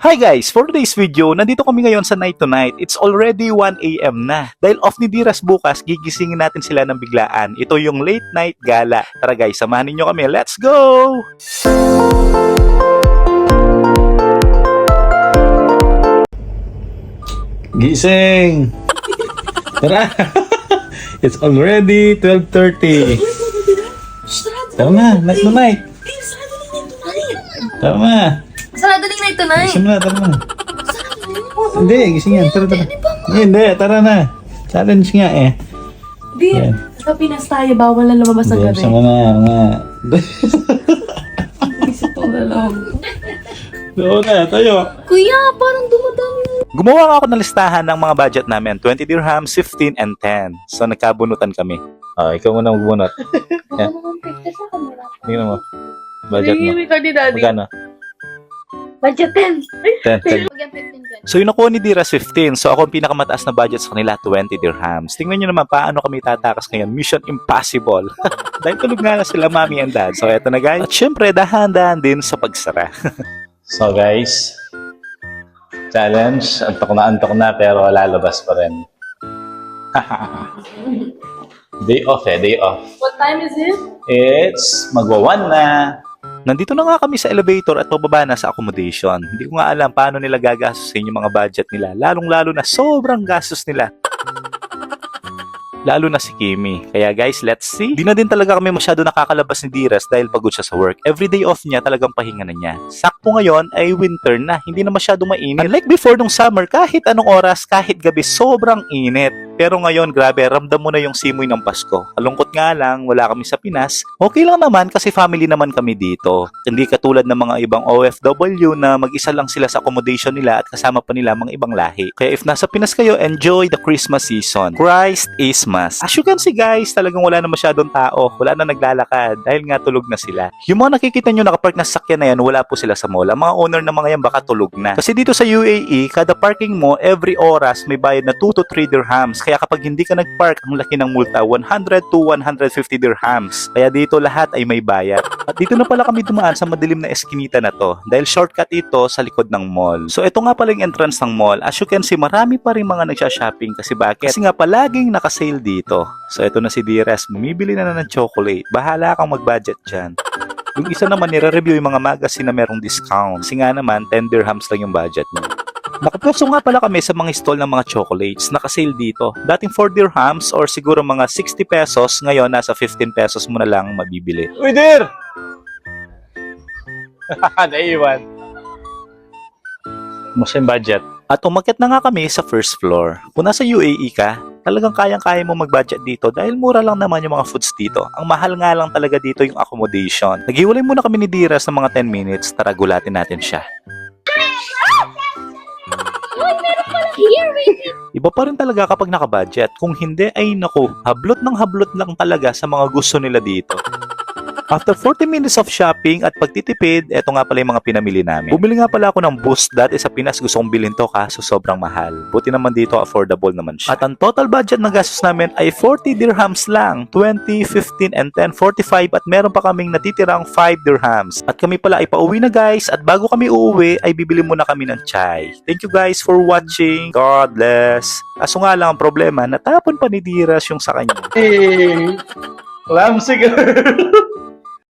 Hi guys! For today's video, nandito kami ngayon sa Night to Night. It's already 1 AM na. Dahil off ni Diras bukas, gigisingin natin sila ng biglaan. Ito yung late night gala. Tara guys, samahan niyo kami. Let's go! Gising! Tara! It's already 12:30. Tara na, night to night. Tara na. Sarado din night tonight. Gising na, tara na. Hindi, gising yan. Tara, tara. Hindi, tara na. Challenge nga eh. Di, sa Pinas tayo, bawal na lumabas ng gabi. Sama na, nga. Isip ko na lang. Doon na, tayo. Kuya, parang dumadami. Gumawa ako ng listahan ng mga budget namin. 20 dirhams, 15, and 10. So, nagkabunutan kami. Ikaw muna magbunot. Yan. Tingnan mo. Budget mo. Magkano? Budget 10. 10. So, yung nakuha ni Diras 15. So, ako ang pinakamataas na budget sa kanila, 20 dirhams. Tingnan nyo naman paano kami tatakas ngayon. Mission impossible. Dahil tulog nga na sila, mommy and dad. So, eto na guys. At syempre, dahan-dahan din sa pagsara. So, guys. Challenge. Antok na pero lalabas pa rin. Day off day off. What time is it? It's magwa-1 na. Nandito na nga kami sa elevator at pababa na sa accommodation. Hindi ko nga alam paano nila gagastusin yung mga budget nila. Lalong-lalo na sobrang gastos nila. Lalo na si Kimi. Kaya guys, let's see. Di na din talaga kami masyado nakakalabas ni Diras dahil pagod siya sa work. Everyday off niya, talagang pahinga na niya. Sakto ngayon ay winter na. Hindi na masyado mainit. Unlike before nung summer, kahit anong oras, kahit gabi, sobrang init. Pero ngayon, grabe, ramdam mo na yung simoy ng Pasko. Kalungkot nga lang, wala kami sa Pinas. Okay lang naman kasi family naman kami dito. Hindi katulad ng mga ibang OFW na mag-isa lang sila sa accommodation nila at kasama pa nila mga ibang lahi. Kaya if nasa Pinas kayo, enjoy the Christmas season. Christ is mas. As you can see guys, talagang wala na masyadong tao. Wala na naglalakad dahil nga tulog na sila. Yung mga nakikita nyo nakapark na sasakyan na yan, wala po sila sa mall. Ang mga owner ng mga yan baka tulog na. Kasi dito sa UAE, kada parking mo, every oras may bayad na 2 to 3 dirhams. Kaya kapag hindi ka nagpark, ang laki ng multa, 100 to 150 dirhams. Kaya dito lahat ay may bayad. At dito na pala kami dumaan sa madilim na eskinita na to. Dahil shortcut ito sa likod ng mall. So ito nga pala yung entrance ng mall. As you can see, marami pa rin mga nagsha-shopping. Kasi bakit? Kasi nga palaging nakasale dito. So ito na si Diras, bumibili na ng chocolate. Bahala kang mag-budget dyan. Yung isa naman, nire-review yung mga magazine na merong discount. Kasi nga naman, 10 dirhams lang yung budget niya. Nakapwesto nga pala kami sa mga stall ng mga chocolates. Nakasale dito. Dating 4 dirhams or siguro mga 60 pesos. Ngayon, nasa 15 pesos mo na lang mabibili. Uy, Dir! Naiwan. Mas yung budget. At umakyat na nga kami sa first floor. Kung nasa UAE ka, talagang kayang-kaya mo mag-budget dito dahil mura lang naman yung mga foods dito. Ang mahal nga lang talaga dito yung accommodation. Naghiwalay muna kami ni Diras ng mga 10 minutes. Tara, gulatin natin siya. Iba pa rin talaga kapag nakabudget. Kung hindi, ay naku, hablot ng hablot lang talaga sa mga gusto nila dito. After 40 minutes of shopping at pagtitipid, eto nga pala yung mga pinamili namin. Bumili nga pala ako ng Boost. Dati sa Pinas gusto kong bilhin to kaso sobrang mahal. Buti naman dito affordable naman siya. At ang total budget na gastos namin ay 40 dirhams lang. 20, 15, and 10, 45 at meron pa kaming natitirang 5 dirhams. At kami pala ay pauwi na guys at bago kami uuwi ay bibili muna kami ng chai. Thank you guys for watching. God bless. Kaso nga lang ang problema, natapon pa ni Diras yung sa kanya. Hey! Lamsig!